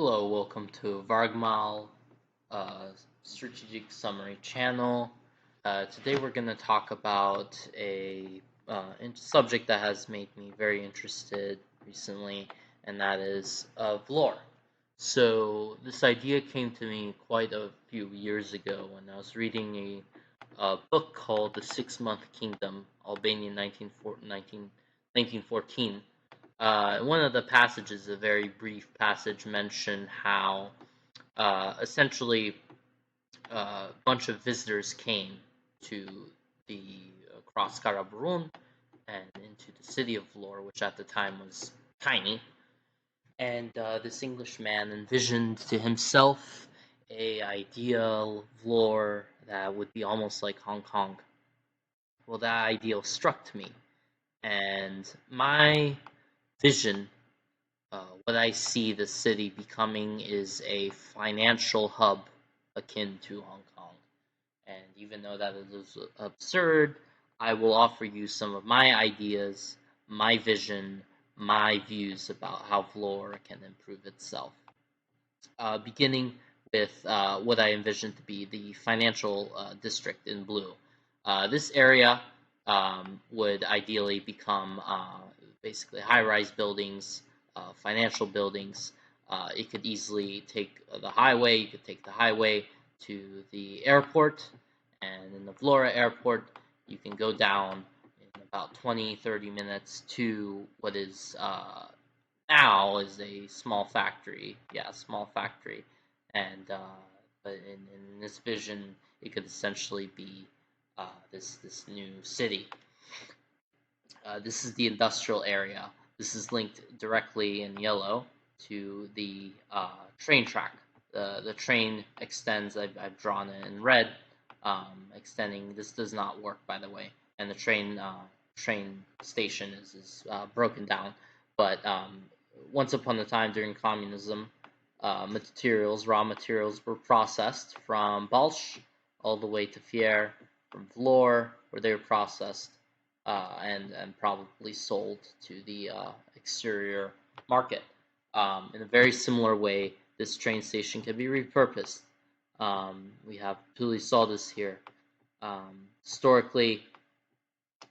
Hello, welcome to Vargmal uh, Strategic Summary channel. Today we're going to talk about a subject that has made me very interested recently, and that is Vlora. So this idea came to me quite a few years ago when I was reading a book called The Six-Month Kingdom, Albanian 1914. One of the passages, a very brief passage, mentioned how essentially a bunch of visitors came to the across Karaburun and into the city of Vlora, which at the time was tiny. And this Englishman envisioned to himself a ideal Vlora that would be almost like Hong Kong. Well, that ideal struck me, and my vision, what I see the city becoming, is a financial hub akin to Hong Kong. And even though that is absurd, I will offer you some of my ideas, my vision, my views about how Vlora can improve itself. Beginning with what I envision to be the financial district in blue. This area would ideally become basically high-rise buildings, financial buildings. It could easily take the highway. You could take the highway to the airport, and in the Vlora airport, you can go down in about 20-30 minutes to what is now is a small factory. Yeah, small factory. And but in this vision, it could essentially be this new city. This is the industrial area. This is linked directly in yellow to the train track. The train extends. I've drawn it in red, extending. This does not work, by the way, and the train station is broken down. But once upon a time during communism, raw materials were processed from Balch all the way to Fier, from Vlor, where they were processed and probably sold to the exterior market. In a very similar way, this train station can be repurposed. We have Puli saw this here. Historically,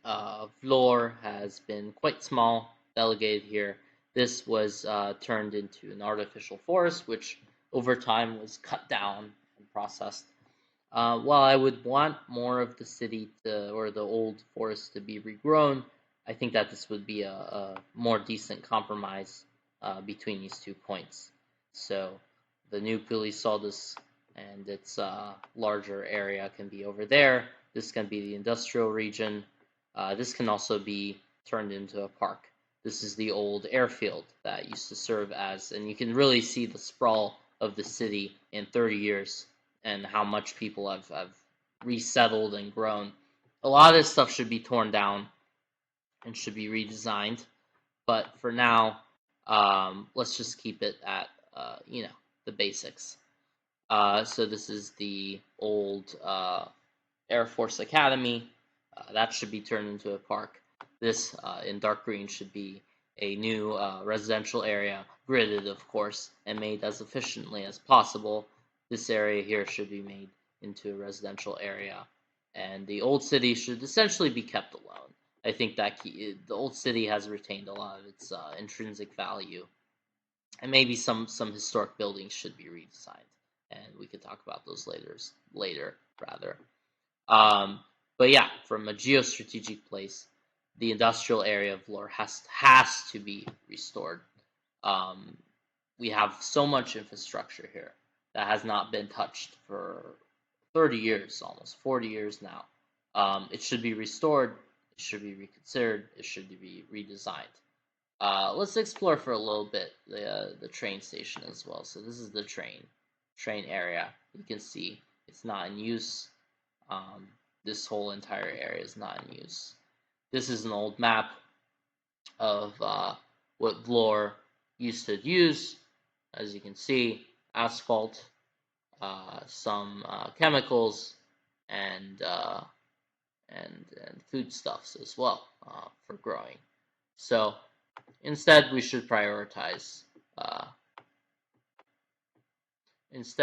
Vlor has been quite small, delegated here. This was turned into an artificial forest, which over time was cut down and processed. While I would want more of the city or the old forest to be regrown, I think that this would be a more decent compromise between these 2 points. So the new Puli Saldus and its larger area can be over there. This can be the industrial region. This can also be turned into a park. This is the old airfield that used to serve as, and you can really see the sprawl of the city in 30 years and how much people have resettled and grown. A lot of this stuff should be torn down and should be redesigned. But for now, let's just keep it at the basics. So this is the old Air Force Academy. That should be turned into a park. This in dark green should be a new residential area, gridded of course, and made as efficiently as possible. This area here should be made into a residential area, and the old city should essentially be kept alone. I think that the old city has retained a lot of its intrinsic value, and maybe some historic buildings should be redesigned, and we could talk about those later rather. Um, but yeah, from a geostrategic place, the industrial area of Vlora has to be restored. Um, we have so much infrastructure here that has not been touched for 30 years, almost 40 years now. It should be restored. It should be reconsidered. It should be redesigned. Let's explore for a little bit the train station as well. So this is the train area. You can see it's not in use. Um, this whole entire area is not in use. This is an old map of what Vlor used to use. As you can see, asphalt, some chemicals, and foodstuffs as well for growing. So instead, we should prioritize Instead